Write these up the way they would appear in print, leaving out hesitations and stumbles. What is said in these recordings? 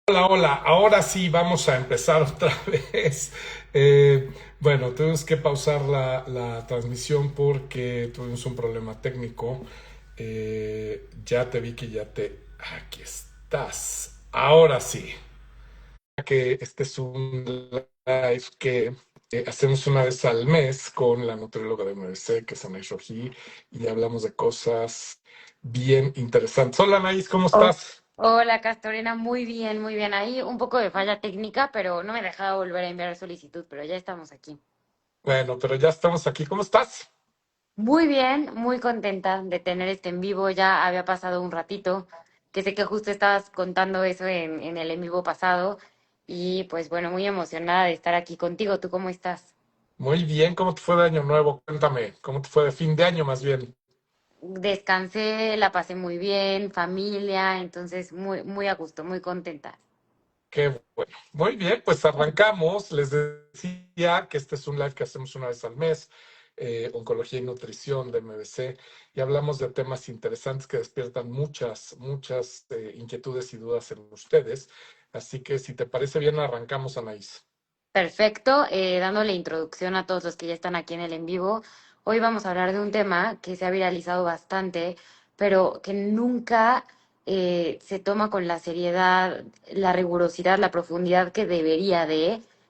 Hola, hola. Ahora sí vamos a empezar otra vez. Eh, bueno, tuvimos que pausar la transmisión porque tuvimos un problema técnico. Ya te vi que ya te... Aquí estás. Ahora sí. Que este es un live que hacemos una vez al mes con la nutrióloga de MBC, que es Anaís Rojí, y hablamos de cosas bien interesantes. Hola, Anaís, ¿cómo Oh, estás? hola, Castorena, muy bien, muy bien. Ahí un poco de falla técnica, pero no me dejaba volver a enviar solicitud, pero ya estamos aquí. Bueno, pero ya estamos aquí. ¿Cómo estás? Muy bien, muy contenta de tener este en vivo. Ya había pasado un ratito, que sé que justo estabas contando eso en el en vivo pasado. Y pues bueno, muy emocionada de estar aquí contigo. ¿Tú cómo estás? Muy bien, ¿cómo te fue de año nuevo? Cuéntame, ¿cómo te fue de fin de año más bien? Descansé, la pasé muy bien, familia, entonces muy, muy a gusto, muy contenta. Qué bueno. Muy bien, pues arrancamos. Les decía que este es un live que hacemos una vez al mes, Oncología y Nutrición de MBC, y hablamos de temas interesantes que despiertan muchas inquietudes y dudas en ustedes. Así que si te parece bien, arrancamos, Anaís. Perfecto, dándole introducción a todos los que ya están aquí en el en vivo. Hoy vamos a hablar de un tema que se ha viralizado bastante, pero que nunca se toma con la seriedad, la rigurosidad, la profundidad que debería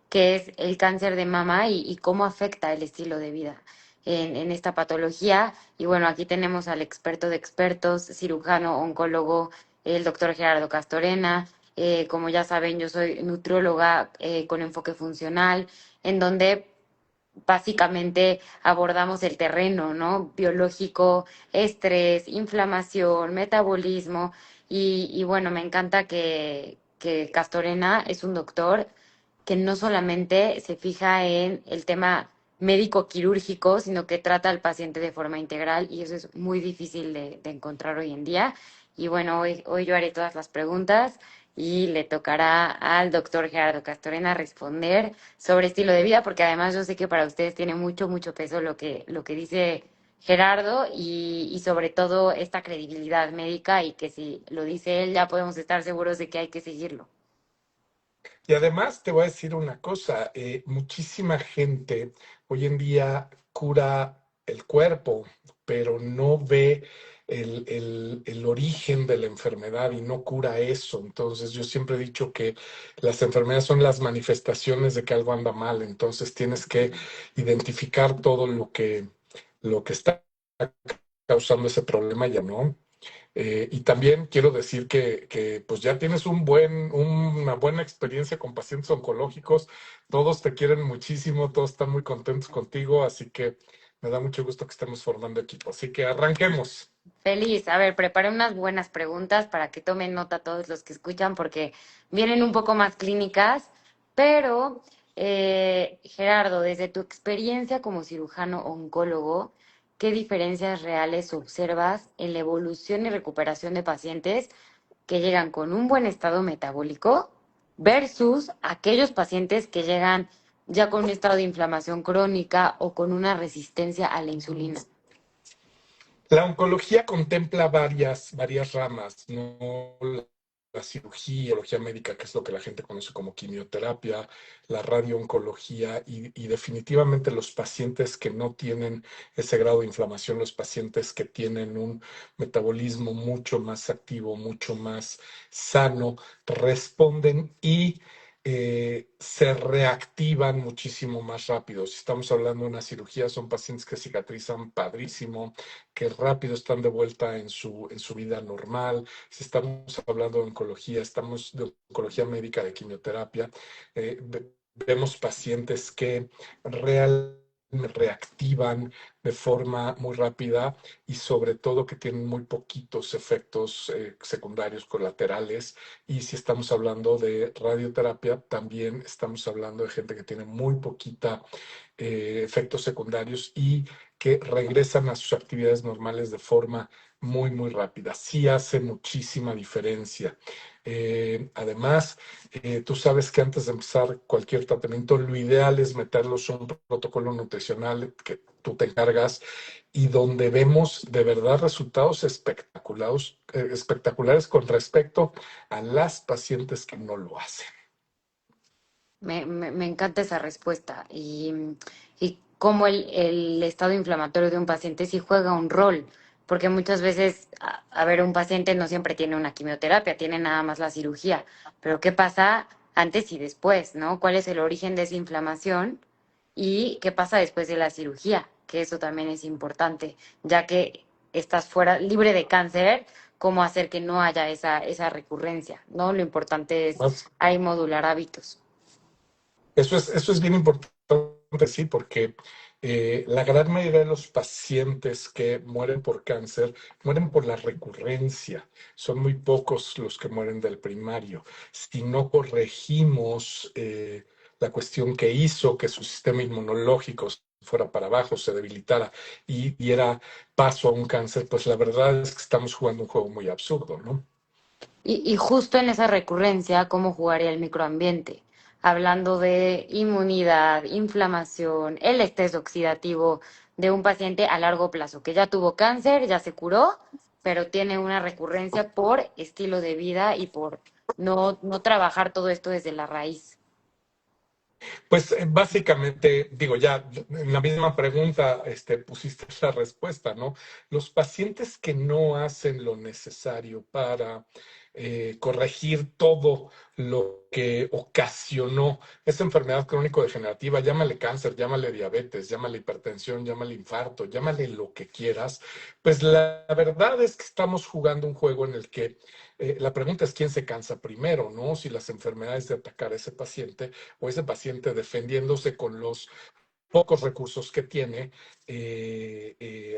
que es el cáncer de mama y cómo afecta el estilo de vida en esta patología. Y bueno, aquí tenemos al experto de expertos, cirujano, oncólogo, el doctor Gerardo Castorena. Como ya saben, yo soy nutrióloga con enfoque funcional, en donde básicamente abordamos el terreno, ¿no? Biológico, estrés, inflamación, metabolismo. Y bueno, me encanta que Castorena es un doctor que no solamente se fija en el tema médico quirúrgico, sino que trata al paciente de forma integral y eso es muy difícil de encontrar hoy en día. Y bueno, hoy yo haré todas las preguntas y le tocará al doctor Gerardo Castorena responder sobre estilo de vida, porque además yo sé que para ustedes tiene mucho, mucho peso lo que dice Gerardo y sobre todo esta credibilidad médica y que si lo dice él ya podemos estar seguros de que hay que seguirlo. Y además te voy a decir una cosa, muchísima gente hoy en día cura el cuerpo, pero no ve el origen de la enfermedad y no cura eso. Entonces yo siempre he dicho que las enfermedades son las manifestaciones de que algo anda mal. Entonces tienes que identificar todo lo que está causando ese problema, ya no. Y también quiero decir que pues ya tienes una buena experiencia con pacientes oncológicos. Todos te quieren muchísimo, todos están muy contentos contigo, así que me da mucho gusto que estemos formando equipo. Así que arranquemos. Feliz. A ver, preparé unas buenas preguntas para que tomen nota todos los que escuchan porque vienen un poco más clínicas, pero Gerardo, desde tu experiencia como cirujano oncólogo, ¿qué diferencias reales observas en la evolución y recuperación de pacientes que llegan con un buen estado metabólico versus aquellos pacientes que llegan ya con un estado de inflamación crónica o con una resistencia a la insulina? La oncología contempla varias ramas, ¿no? La cirugía médica, que es lo que la gente conoce como quimioterapia, la radiooncología y definitivamente los pacientes que no tienen ese grado de inflamación, los pacientes que tienen un metabolismo mucho más activo, mucho más sano, responden y se reactivan muchísimo más rápido. Si estamos hablando de una cirugía, son pacientes que cicatrizan padrísimo, que rápido están de vuelta en su vida normal. Si estamos hablando de oncología, estamos de oncología médica, de quimioterapia, vemos pacientes que realmente reactivan de forma muy rápida y sobre todo que tienen muy poquitos efectos secundarios colaterales. Y si estamos hablando de radioterapia, también estamos hablando de gente que tiene muy poquita efectos secundarios y que regresan a sus actividades normales de forma muy rápida. Sí hace muchísima diferencia. Además, tú sabes que antes de empezar cualquier tratamiento, lo ideal es meterlos en un protocolo nutricional que tú te encargas y donde vemos de verdad resultados espectaculares con respecto a las pacientes que no lo hacen. Me encanta esa respuesta y cómo el estado inflamatorio de un paciente sí juega un rol, porque muchas veces, a ver, un paciente no siempre tiene una quimioterapia, tiene nada más la cirugía, pero ¿qué pasa antes y después, no? ¿Cuál es el origen de esa inflamación y qué pasa después de la cirugía? Que eso también es importante, ya que estás fuera, libre de cáncer, cómo hacer que no haya esa recurrencia, ¿no? Lo importante es ahí modular hábitos. Eso es bien importante, sí, porque la gran mayoría de los pacientes que mueren por cáncer mueren por la recurrencia. Son muy pocos los que mueren del primario. Si no corregimos la cuestión que hizo que su sistema inmunológico fuera para abajo, se debilitara y diera paso a un cáncer, pues la verdad es que estamos jugando un juego muy absurdo, ¿no? Y justo en esa recurrencia, ¿cómo jugaría el microambiente? Hablando de inmunidad, inflamación, el estrés oxidativo de un paciente a largo plazo, que ya tuvo cáncer, ya se curó, pero tiene una recurrencia por estilo de vida y por no trabajar todo esto desde la raíz. Pues básicamente, digo, ya en la misma pregunta pusiste la respuesta, ¿no? Los pacientes que no hacen lo necesario para corregir todo lo que ocasionó esa enfermedad crónico-degenerativa, llámale cáncer, llámale diabetes, llámale hipertensión, llámale infarto, llámale lo que quieras, pues la verdad es que estamos jugando un juego en el que la pregunta es quién se cansa primero, ¿no? Si las enfermedades de atacar a ese paciente o ese paciente defendiéndose con los pocos recursos que tiene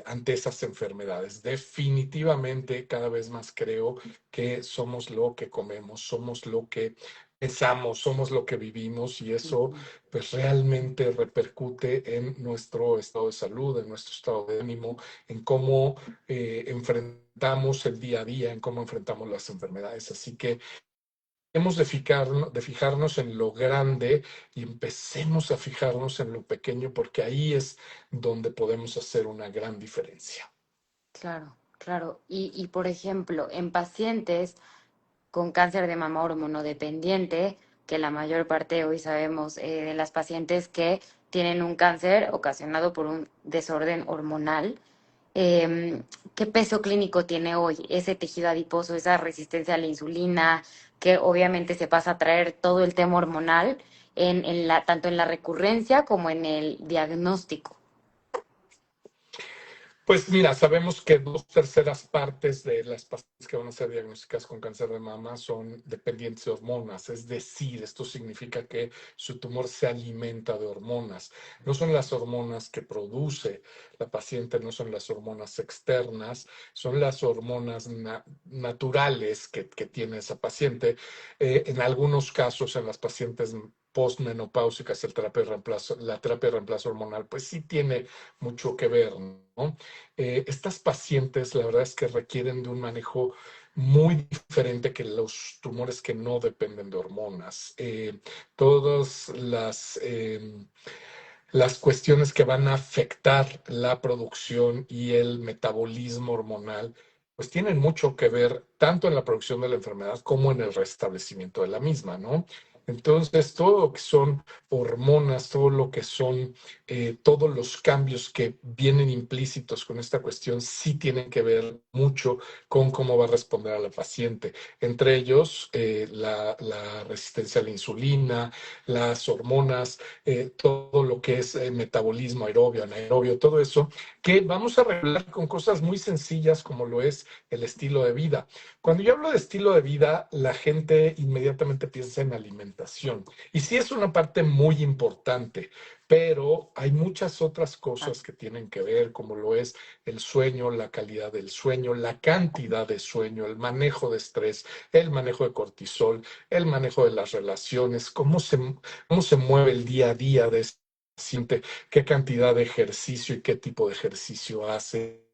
ante esas enfermedades. Definitivamente, cada vez más creo que somos lo que comemos, somos lo que pensamos, somos lo que vivimos y eso Ujú. pues realmente repercute en nuestro estado de salud, en nuestro estado de ánimo, en cómo enfrentamos el día a día, en cómo enfrentamos las enfermedades. Así que debemos de fijarnos en lo grande y empecemos a fijarnos en lo pequeño porque ahí es donde podemos hacer una gran diferencia. Claro, claro. Y por ejemplo, en pacientes con cáncer de mama hormonodependiente, que la mayor parte hoy sabemos de las pacientes que tienen un cáncer ocasionado por un desorden hormonal, ¿qué peso clínico tiene hoy ese tejido adiposo, esa resistencia a la insulina, que obviamente se pasa a traer todo el tema hormonal tanto en la recurrencia como en el diagnóstico? Pues mira, sabemos que 2/3 de las pacientes que van a ser diagnosticadas con cáncer de mama son dependientes de hormonas, es decir, esto significa que su tumor se alimenta de hormonas. No son las hormonas que produce la paciente, no son las hormonas externas, son las hormonas naturales que tiene esa paciente. En algunos casos, en las pacientes postmenopáusicas, la terapia de reemplazo hormonal, pues sí tiene mucho que ver, ¿no? Estas pacientes, la verdad es que requieren de un manejo muy diferente que los tumores que no dependen de hormonas. Todas las cuestiones que van a afectar la producción y el metabolismo hormonal, pues tienen mucho que ver tanto en la producción de la enfermedad como en el restablecimiento de la misma, ¿no? Entonces, todo lo que son hormonas, todo lo que son todos los cambios que vienen implícitos con esta cuestión, sí tienen que ver mucho con cómo va a responder a la paciente. Entre ellos, la resistencia a la insulina, las hormonas, todo lo que es metabolismo aerobio, anaerobio, todo eso, que vamos a regular con cosas muy sencillas como lo es el estilo de vida. Cuando yo hablo de estilo de vida, la gente inmediatamente piensa en alimentación. Y sí es una parte muy importante, pero hay muchas otras Ah, cosas que tienen que ver, como lo es el sueño, la calidad del sueño, la cantidad de sueño, el manejo de estrés, el manejo de cortisol, el manejo de las relaciones, cómo se mueve el día a día de ese paciente, qué cantidad de ejercicio y qué tipo de ejercicio hace.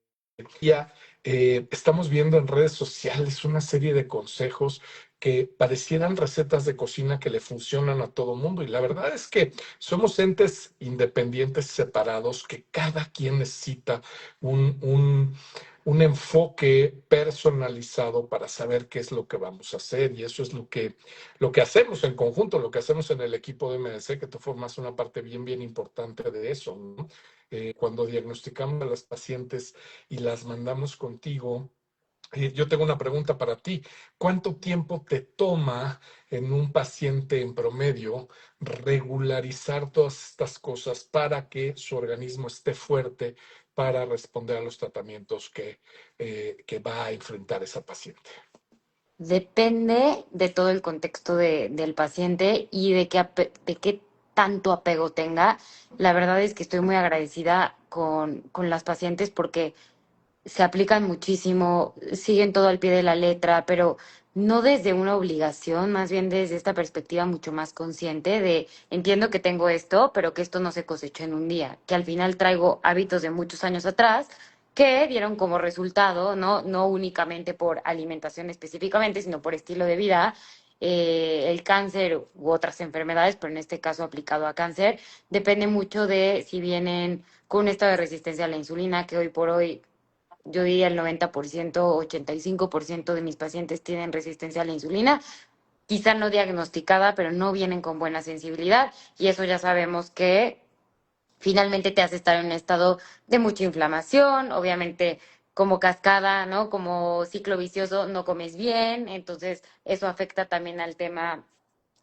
Ya estamos viendo en redes sociales una serie de consejos que parecieran recetas de cocina que le funcionan a todo mundo. Y la verdad es que somos entes independientes, separados, que cada quien necesita un, un, un enfoque personalizado para saber qué es lo que vamos a hacer. Y eso es lo que hacemos en conjunto, lo que hacemos en el equipo de MDC, que tú formas una parte bien, bien importante de eso, ¿no? Cuando diagnosticamos a las pacientes y las mandamos contigo, yo tengo una pregunta para ti. ¿Cuánto tiempo te toma en un paciente en promedio regularizar todas estas cosas para que su organismo esté fuerte para responder a los tratamientos que va a enfrentar esa paciente? Depende de todo el contexto del paciente y de qué tanto apego tenga. La verdad es que estoy muy agradecida con las pacientes porque se aplican muchísimo, siguen todo al pie de la letra, pero no desde una obligación, más bien desde esta perspectiva mucho más consciente de entiendo que tengo esto, pero que esto no se cosechó en un día, que al final traigo hábitos de muchos años atrás que dieron como resultado, no únicamente por alimentación específicamente, sino por estilo de vida, el cáncer u otras enfermedades, pero en este caso aplicado a cáncer, depende mucho de si vienen con un estado de resistencia a la insulina, que hoy por hoy yo diría el 90%, 85% de mis pacientes tienen resistencia a la insulina, quizá no diagnosticada, pero no vienen con buena sensibilidad y eso ya sabemos que finalmente te hace estar en un estado de mucha inflamación, obviamente como cascada, ¿no? Como ciclo vicioso, no comes bien, entonces eso afecta también al tema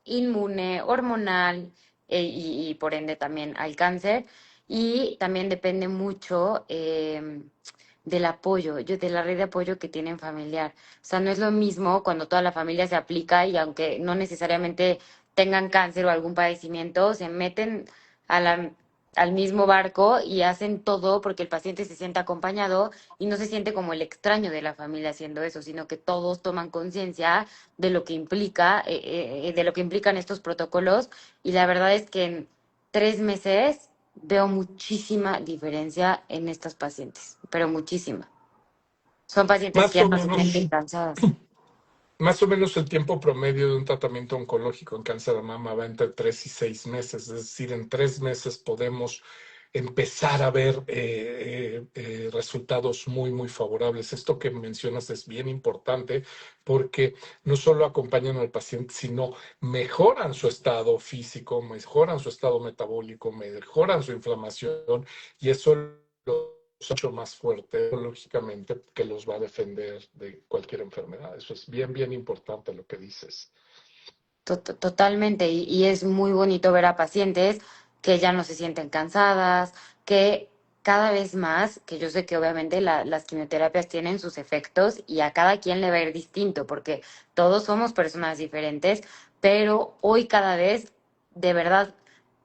inmune, hormonal y por ende también al cáncer. Y también depende mucho del apoyo, de la red de apoyo que tienen familiar. O sea, no es lo mismo cuando toda la familia se aplica y aunque no necesariamente tengan cáncer o algún padecimiento, se meten a la, al mismo barco y hacen todo porque el paciente se siente acompañado y no se siente como el extraño de la familia haciendo eso, sino que todos toman conciencia de lo que implica, de lo que implican estos protocolos. Y la verdad es que en 3 meses veo muchísima diferencia en estas pacientes, pero muchísima. Son pacientes que Más ya o no se sienten menos, cansadas. más o menos el tiempo promedio de un tratamiento oncológico en cáncer de mama va entre 3 y 6 meses. Es decir, en 3 meses podemos empezar a ver resultados muy, muy favorables. Esto que mencionas es bien importante porque no solo acompañan al paciente, sino mejoran su estado físico, mejoran su estado metabólico, mejoran su inflamación y eso lo mucho más fuerte, lógicamente, que los va a defender de cualquier enfermedad. Eso es bien, bien importante lo que dices. Totalmente, y es muy bonito ver a pacientes que ya no se sienten cansadas, que cada vez más, que yo sé que obviamente las quimioterapias tienen sus efectos y a cada quien le va a ir distinto, porque todos somos personas diferentes, pero hoy cada vez, de verdad,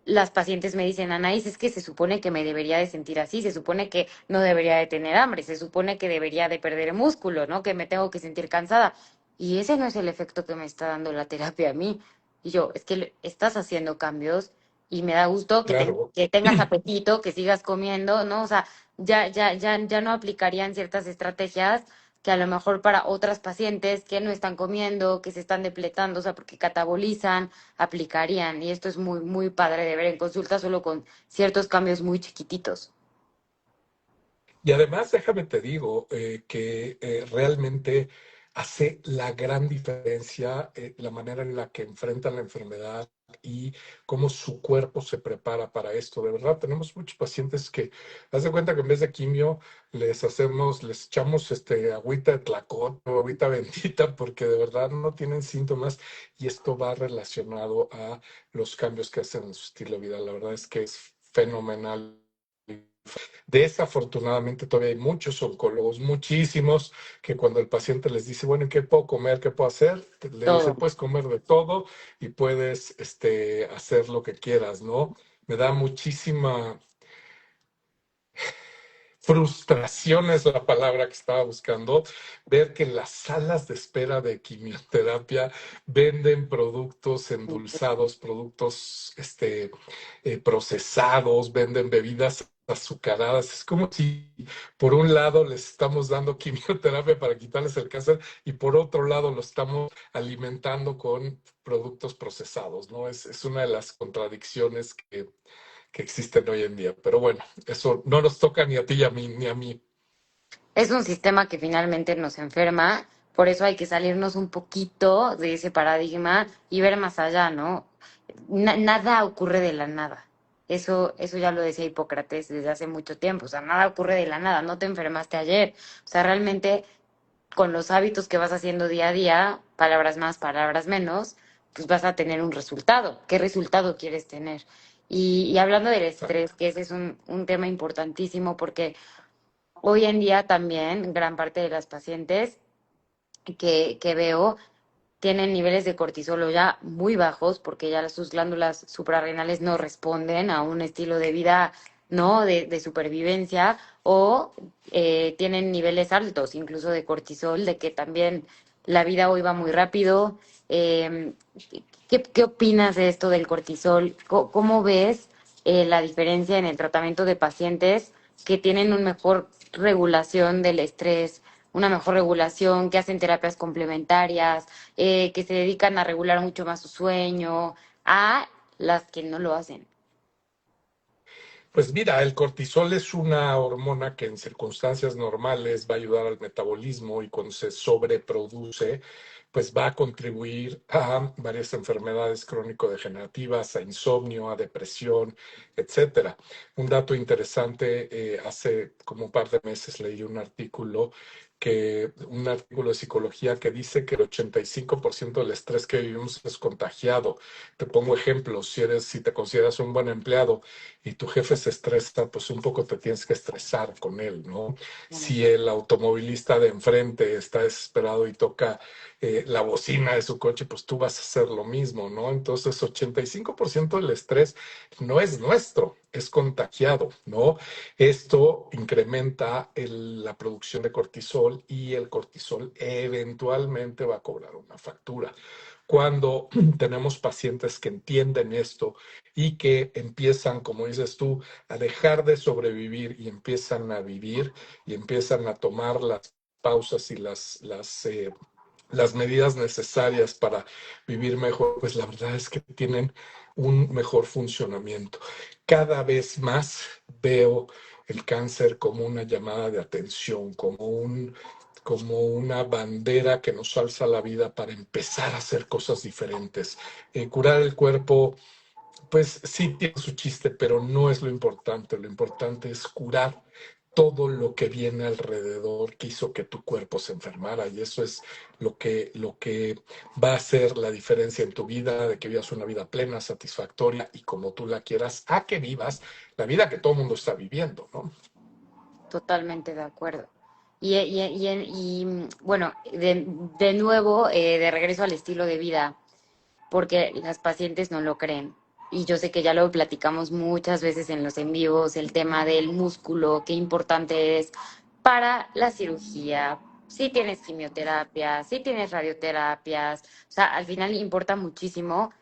las pacientes me dicen, Anaís, es que se supone que me debería de sentir así, se supone que no debería de tener hambre, se supone que debería de perder músculo, ¿no? Que me tengo que sentir cansada. Y ese no es el efecto que me está dando la terapia a mí. Y yo, es que estás haciendo cambios y me da gusto Claro. que tengas apetito, que sigas comiendo, ¿no? O sea, ya no aplicarían ciertas estrategias que a lo mejor para otras pacientes que no están comiendo, que se están depletando, o sea, porque catabolizan, aplicarían. Y esto es muy, muy padre de ver en consulta solo con ciertos cambios muy chiquititos. Y además, déjame te digo que realmente hace la gran diferencia la manera en la que enfrentan la enfermedad y cómo su cuerpo se prepara para esto. De verdad, tenemos muchos pacientes que, haz de cuenta que en vez de quimio, les echamos agüita de tlacote o agüita bendita, porque de verdad no tienen síntomas y esto va relacionado a los cambios que hacen en su estilo de vida. La verdad es que es fenomenal. Desafortunadamente todavía hay muchos oncólogos, muchísimos, que cuando el paciente les dice, bueno, ¿qué puedo comer? ¿Qué puedo hacer? Le dicen, Todo. puedes comer de todo y puedes hacer lo que quieras, ¿no? Me da muchísima frustración, es la palabra que estaba buscando, ver que en las salas de espera de quimioterapia venden productos endulzados, productos procesados, venden bebidas azucaradas. Es como si por un lado les estamos dando quimioterapia para quitarles el cáncer y por otro lado lo estamos alimentando con productos procesados, ¿no? Es una de las contradicciones que existen hoy en día. Pero bueno, eso no nos toca ni a ti, ni a mí, ni a mí. Es un sistema que finalmente nos enferma, por eso hay que salirnos un poquito de ese paradigma y ver más allá, ¿no? Nada ocurre de la nada. Eso ya lo decía Hipócrates desde hace mucho tiempo. O sea, nada ocurre de la nada. No te enfermaste ayer. O sea, realmente con los hábitos que vas haciendo día a día, palabras más, palabras menos, pues vas a tener un resultado. ¿Qué resultado quieres tener? Y hablando del estrés, que ese es un tema importantísimo porque hoy en día también gran parte de las pacientes que veo tienen niveles de cortisol ya muy bajos porque ya sus glándulas suprarrenales no responden a un estilo de vida no de supervivencia o tienen niveles altos incluso de cortisol, de que también la vida hoy va muy rápido. Eh, ¿qué opinas de esto del cortisol? ¿Cómo ves la diferencia en el tratamiento de pacientes que tienen una mejor regulación del estrés, una mejor regulación, que hacen terapias complementarias, que se dedican a regular mucho más su sueño, a las que no lo hacen? Pues mira, el cortisol es una hormona que en circunstancias normales va a ayudar al metabolismo y cuando se sobreproduce, pues va a contribuir a varias enfermedades crónico-degenerativas, a insomnio, a depresión, etcétera. Un dato interesante, hace como un par de meses leí un artículo de psicología que dice que el 85% del estrés que vivimos es contagiado. Te pongo ejemplos, si te consideras un buen empleado, y tu jefe se estresa, pues un poco te tienes que estresar con él, ¿no? Si el automovilista de enfrente está desesperado y toca la bocina de su coche, pues tú vas a hacer lo mismo, ¿no? Entonces, 85% del estrés no es nuestro, es contagiado, ¿no? Esto incrementa la producción de cortisol y el cortisol eventualmente va a cobrar una factura. Cuando tenemos pacientes que entienden esto y que empiezan, como dices tú, a dejar de sobrevivir y empiezan a vivir y empiezan a tomar las pausas y las medidas necesarias para vivir mejor, pues la verdad es que tienen un mejor funcionamiento. Cada vez más veo el cáncer como una llamada de atención, como una bandera que nos alza la vida para empezar a hacer cosas diferentes. Curar el cuerpo, pues sí tiene su chiste, pero no es lo importante. Lo importante es curar todo lo que viene alrededor que hizo que tu cuerpo se enfermara. Y eso es lo que va a hacer la diferencia en tu vida, de que vivas una vida plena, satisfactoria y como tú la quieras, a que vivas la vida que todo el mundo está viviendo, ¿no? Totalmente de acuerdo. Bueno, de nuevo, de regreso al estilo de vida, porque las pacientes no lo creen. Y yo sé que ya lo platicamos muchas veces en los en vivos, el tema del músculo, qué importante es para la cirugía, si tienes quimioterapia, si tienes radioterapias, o sea, al final importa muchísimo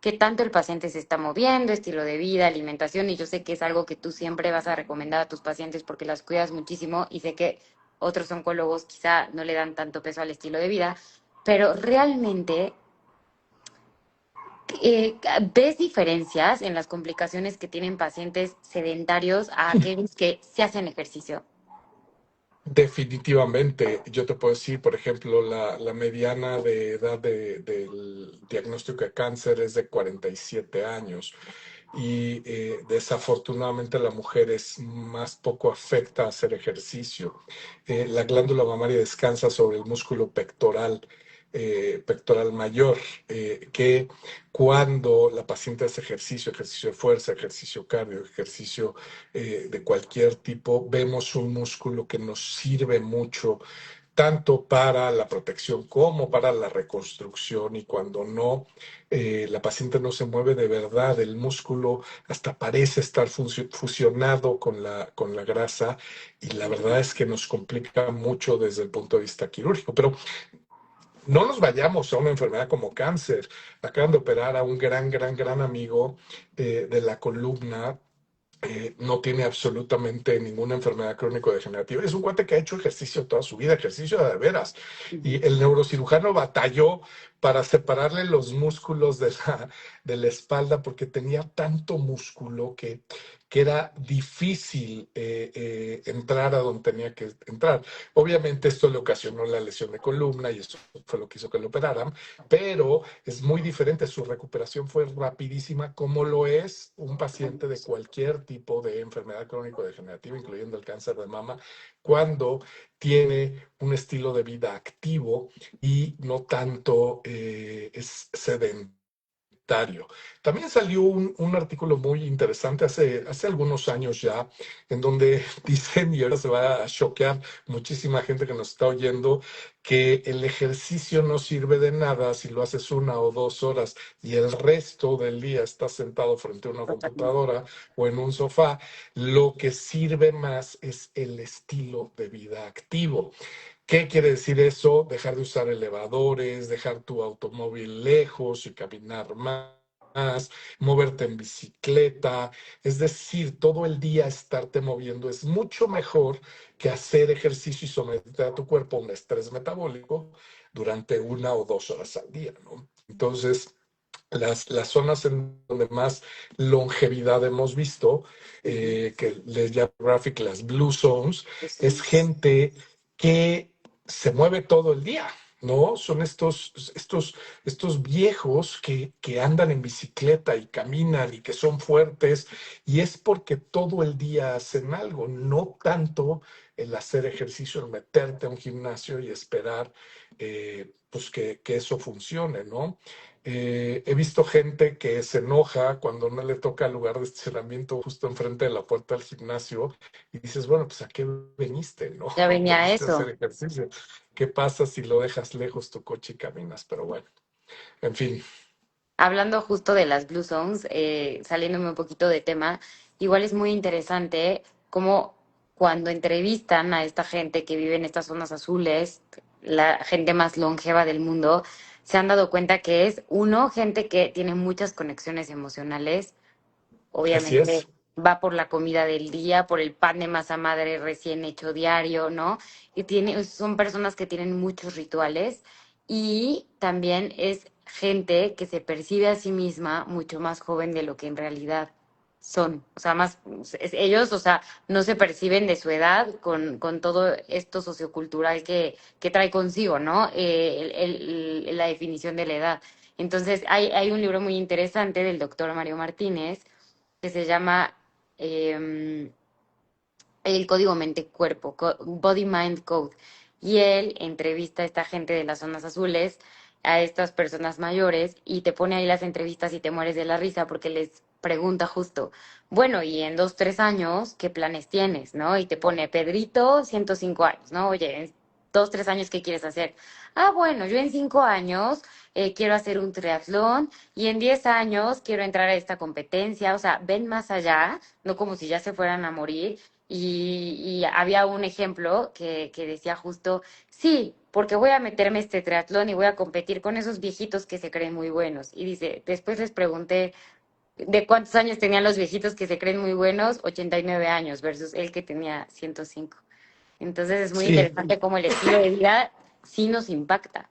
qué tanto el paciente se está moviendo, estilo de vida, alimentación, y yo sé que es algo que tú siempre vas a recomendar a tus pacientes porque las cuidas muchísimo y sé que otros oncólogos quizá no le dan tanto peso al estilo de vida, pero realmente ¿ves diferencias en las complicaciones que tienen pacientes sedentarios a aquellos que se hacen ejercicio? Definitivamente, yo te puedo decir, por ejemplo, la mediana de edad del diagnóstico de cáncer es de 47 años y desafortunadamente la mujer es más poco afecta a hacer ejercicio. La glándula mamaria descansa sobre el músculo pectoral mayor, que cuando la paciente hace ejercicio de fuerza, ejercicio cardio, ejercicio de cualquier tipo, vemos un músculo que nos sirve mucho tanto para la protección como para la reconstrucción y cuando no, la paciente no se mueve de verdad, el músculo hasta parece estar fusionado con la grasa y la verdad es que nos complica mucho desde el punto de vista quirúrgico, pero no nos vayamos a una enfermedad como cáncer. Acaban de operar a un gran amigo de la columna no tiene absolutamente ninguna enfermedad crónico-degenerativa. Es un cuate que ha hecho ejercicio toda su vida, ejercicio de veras. Y el neurocirujano batalló para separarle los músculos de la espalda porque tenía tanto músculo que era difícil entrar a donde tenía que entrar. Obviamente esto le ocasionó la lesión de columna y eso fue lo que hizo que lo operaran, pero es muy diferente. Su recuperación fue rapidísima, como lo es un paciente de cualquier tipo de enfermedad crónico-degenerativa, incluyendo el cáncer de mama, cuando tiene un estilo de vida activo y no tanto es sedentario. También salió un artículo muy interesante hace algunos años ya, en donde dicen, y ahora se va a choquear muchísima gente que nos está oyendo, que el ejercicio no sirve de nada si lo haces 1 o 2 horas y el resto del día estás sentado frente a una Totalmente. computadora o en un sofá. Lo que sirve más es el estilo de vida activo. ¿Qué quiere decir eso? Dejar de usar elevadores, dejar tu automóvil lejos y caminar más, moverte en bicicleta, es decir, todo el día estarte moviendo es mucho mejor que hacer ejercicio y someter a tu cuerpo a un estrés metabólico durante 1 o 2 horas al día, ¿no? Entonces, las zonas en donde más longevidad hemos visto, Ujú. que les llamo graphic las blue zones, Eso es es. gente que se mueve todo el día, ¿no? Son estos viejos que andan en bicicleta y caminan y que son fuertes, y es porque todo el día hacen algo, no tanto el hacer ejercicio, el meterte a un gimnasio y esperar pues que eso funcione, ¿no? He visto gente que se enoja cuando no le toca el lugar de estacionamiento justo enfrente de la puerta del gimnasio y dices, bueno, pues ¿a qué veniste? ¿No? Ya venía Veniste a hacer eso. ejercicio. ¿Qué pasa si lo dejas lejos tu coche y caminas? Pero bueno, en fin, Hablando justo de las Blue Zones, saliéndome un poquito de tema, igual es muy interesante cómo cuando entrevistan a esta gente que vive en estas zonas azules, la gente más longeva del mundo, se han dado cuenta que es, uno, gente que tiene muchas conexiones emocionales, así obviamente es. va por la comida del día, por el pan de masa madre recién hecho diario, ¿no? Y son personas que tienen muchos rituales y también es gente que se percibe a sí misma mucho más joven de lo que en realidad son. O sea, ellos, o sea, no se perciben de su edad con todo esto sociocultural que trae consigo, ¿no? La definición de la edad. Entonces, hay un libro muy interesante del doctor Mario Martínez que se llama El Código Mente-Cuerpo, Body Mind Code. Y él entrevista a esta gente de las zonas azules, a estas personas mayores, y te pone ahí las entrevistas y te mueres de la risa porque les pregunta justo, bueno, y en 2, 3 años, ¿qué planes tienes? ¿No? Y te pone Pedrito, 105 años, ¿no? Oye, en 2, 3 años, ¿qué quieres hacer? Ah, bueno, yo en 5 años quiero hacer un triatlón y en 10 años quiero entrar a esta competencia. O sea, ven más allá, no como si ya se fueran a morir y había un ejemplo que decía justo, sí, porque voy a meterme a este triatlón y voy a competir con esos viejitos que se creen muy buenos. Y dice, después les pregunté de cuántos años tenían los viejitos que se creen muy buenos, 89 años versus él que tenía 105. Entonces es muy Sí, interesante cómo el estilo de vida sí nos impacta.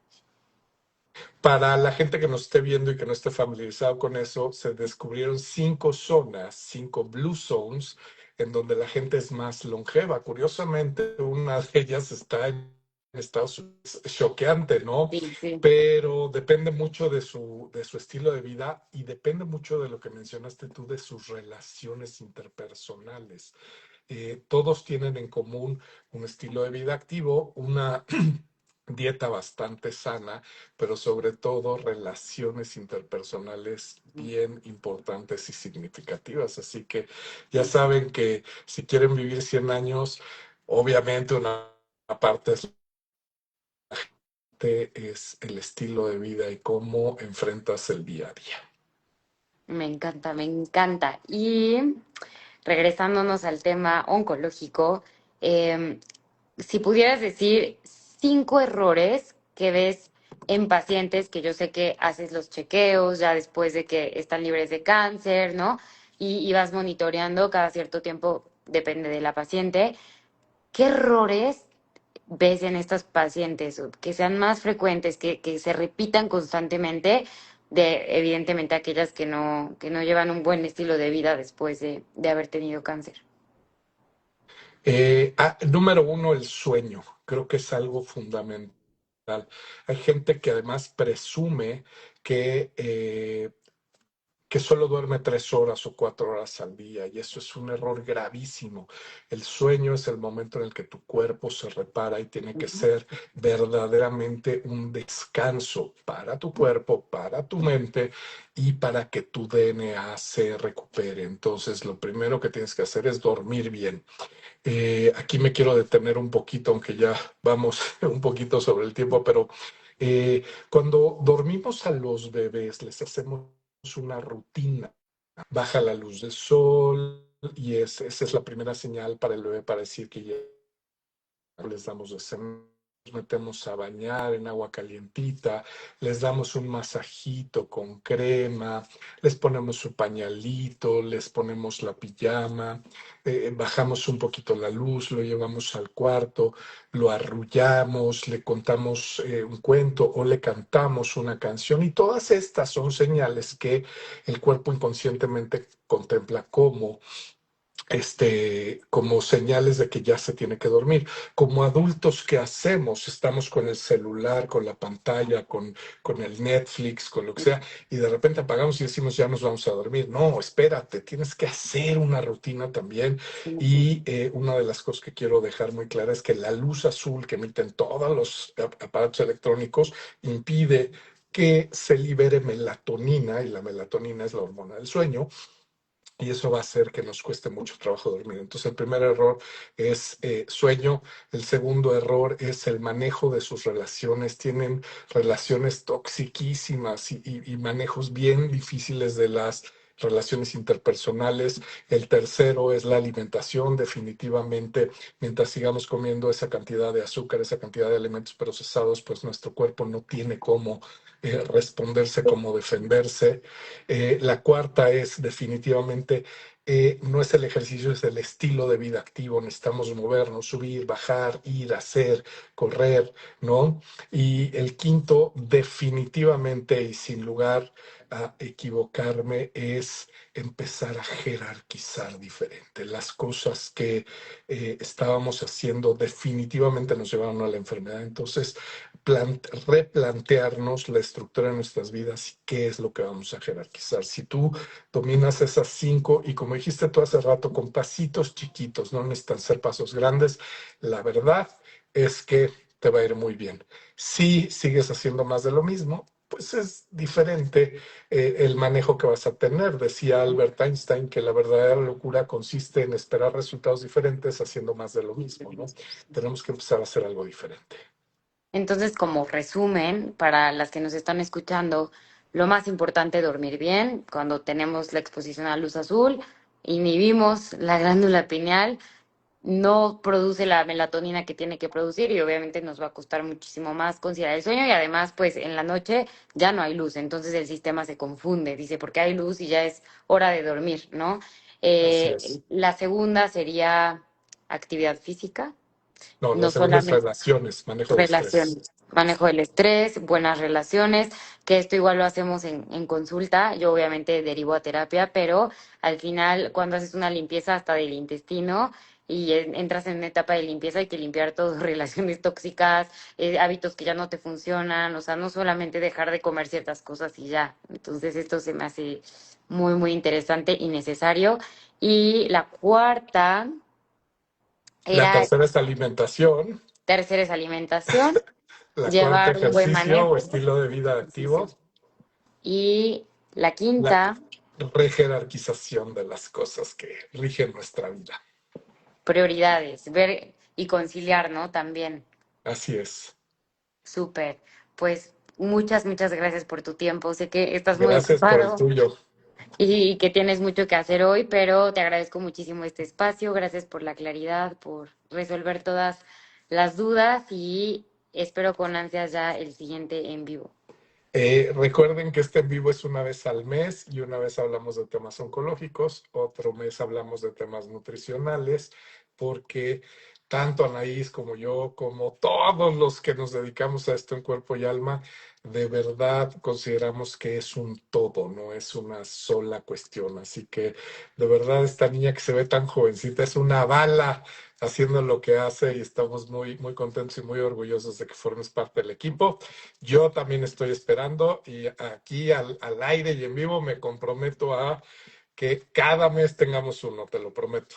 para la gente que nos esté viendo y que no esté familiarizado con eso, se descubrieron 5 zonas, 5 blue zones, en donde la gente es más longeva. Curiosamente, una de ellas está en Estados Unidos. Es choqueante, ¿no? Sí, sí. Pero depende mucho de su estilo de vida y depende mucho de lo que mencionaste tú, de sus relaciones interpersonales. Todos tienen en común un estilo de vida activo, una dieta bastante sana, pero sobre todo relaciones interpersonales bien importantes y significativas. Así que ya saben que si quieren vivir 100 años, obviamente una parte es el estilo de vida y cómo enfrentas el día a día. Me encanta, me encanta. Y regresándonos al tema oncológico, eh, si pudieras decir 5 errores que ves en pacientes que yo sé que haces los chequeos ya después de que están libres de cáncer, ¿no? y vas monitoreando cada cierto tiempo, depende de la paciente. ¿Qué errores ves en estas pacientes o que sean más frecuentes, que se repitan constantemente, de evidentemente aquellas que no llevan un buen estilo de vida después de haber tenido cáncer? Número uno, el sueño. Creo que es algo fundamental. Hay gente que además presume que, eh, que solo duerme 3 horas o 4 horas al día, y eso es un error gravísimo. El sueño es el momento en el que tu cuerpo se repara y tiene que Ujú. ser verdaderamente un descanso para tu cuerpo, para tu mente y para que tu DNA se recupere. Entonces, lo primero que tienes que hacer es dormir bien. Aquí me quiero detener un poquito, aunque ya vamos un poquito sobre el tiempo, pero cuando dormimos a los bebés, les hacemos una rutina. Baja la luz del sol y esa es la primera señal para el bebé para decir que ya les damos de cenar, nos metemos a bañar en agua calientita, les damos un masajito con crema, les ponemos su pañalito, les ponemos la pijama, bajamos un poquito la luz, lo llevamos al cuarto, lo arrullamos, le contamos un cuento o le cantamos una canción, y todas estas son señales que el cuerpo inconscientemente contempla como señales de que ya se tiene que dormir. Como adultos, ¿qué hacemos? Estamos con el celular, con la pantalla, con el Netflix, con lo que sea, y de repente apagamos y decimos, ya nos vamos a dormir. No, espérate, tienes que hacer una rutina también. Sí, Y una de las cosas que quiero dejar muy clara es que la luz azul que emiten todos los aparatos electrónicos impide que se libere melatonina, y la melatonina es la hormona del sueño, y eso va a hacer que nos cueste mucho trabajo dormir. Entonces, el primer error es sueño. El segundo error es el manejo de sus relaciones. Tienen relaciones toxiquísimas y manejos bien difíciles de las relaciones interpersonales. El tercero es la alimentación. Definitivamente, mientras sigamos comiendo esa cantidad de azúcar, esa cantidad de alimentos procesados, pues nuestro cuerpo no tiene cómo responderse, cómo defenderse. La cuarta es definitivamente, no es el ejercicio, es el estilo de vida activo. Necesitamos movernos, subir, bajar, ir, hacer, correr, ¿no? Y el quinto, definitivamente y sin lugar a equivocarme, es empezar a jerarquizar diferente. Las cosas que estábamos haciendo definitivamente nos llevaron a la enfermedad. Entonces, replantearnos la estructura de nuestras vidas y qué es lo que vamos a jerarquizar. Si tú dominas esas cinco, y como dijiste tú hace rato, con pasitos chiquitos, no necesitan ser pasos grandes, la verdad es que te va a ir muy bien. Si sigues haciendo más de lo mismo, pues es diferente el manejo que vas a tener. Decía Albert Einstein que la verdadera locura consiste en esperar resultados diferentes haciendo más de lo mismo, ¿no? Tenemos que empezar a hacer algo diferente. Entonces, como resumen, para las que nos están escuchando, lo más importante, dormir bien. Cuando tenemos la exposición a luz azul, inhibimos la glándula pineal, no produce la melatonina que tiene que producir y obviamente nos va a costar muchísimo más conciliar el sueño, y además, pues en la noche ya no hay luz, entonces el sistema se confunde, dice, porque hay luz y ya es hora de dormir, ¿no? Así es. La segunda sería actividad física, No, la no segunda es solamente relaciones, manejo de estrés. relaciones, manejo del estrés, buenas relaciones, que esto igual lo hacemos en consulta. Yo obviamente derivo a terapia, pero al final cuando haces una limpieza hasta del intestino y entras en una etapa de limpieza, hay que limpiar todo, relaciones tóxicas, hábitos que ya no te funcionan, o sea, no solamente dejar de comer ciertas cosas y ya. Entonces esto se me hace muy, muy interesante y necesario. Y la cuarta La era, tercera es alimentación. tercera es alimentación, La cuarta, llevar un buen ejercicio o manejo. estilo de vida activo. Y la La quinta, rejerarquización de las cosas que rigen nuestra vida. prioridades, ver y conciliar, ¿no? También, Así es. súper. Pues muchas, muchas gracias por tu tiempo. Sé que estás muy Gracias por el ocupado tuyo. y que tienes mucho que hacer hoy, pero te agradezco muchísimo este espacio. Gracias por la claridad, por resolver todas las dudas y espero con ansias ya el siguiente en vivo. Recuerden que este en vivo es una vez al mes y una vez hablamos de temas oncológicos, otro mes hablamos de temas nutricionales, porque tanto Anaís como yo, como todos los que nos dedicamos a esto en cuerpo y alma, de verdad consideramos que es un todo, no es una sola cuestión. Así que de verdad esta niña que se ve tan jovencita es una bala haciendo lo que hace y estamos muy, muy contentos y muy orgullosos de que formes parte del equipo. Yo también estoy esperando y aquí al aire y en vivo me comprometo a que cada mes tengamos uno, te lo prometo.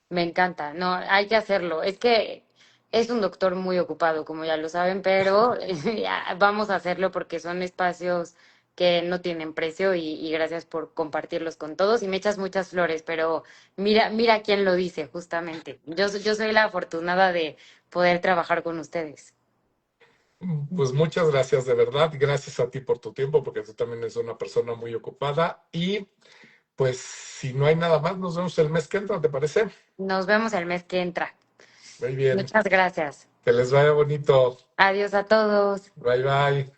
Me encanta, no, hay que hacerlo. Es que es un doctor muy ocupado, como ya lo saben, pero ya vamos a hacerlo porque son espacios que no tienen precio y gracias por compartirlos con todos y me echas muchas flores, pero mira quién lo dice, justamente. Yo soy la afortunada de poder trabajar con ustedes. Pues muchas gracias, de verdad. Gracias a ti por tu tiempo, porque tú también eres una persona muy ocupada. Y pues si no hay nada más, nos vemos el mes que entra, ¿te parece? Nos vemos el mes que entra. Muy bien. Muchas gracias. Que les vaya bonito. Adiós a todos. Bye bye.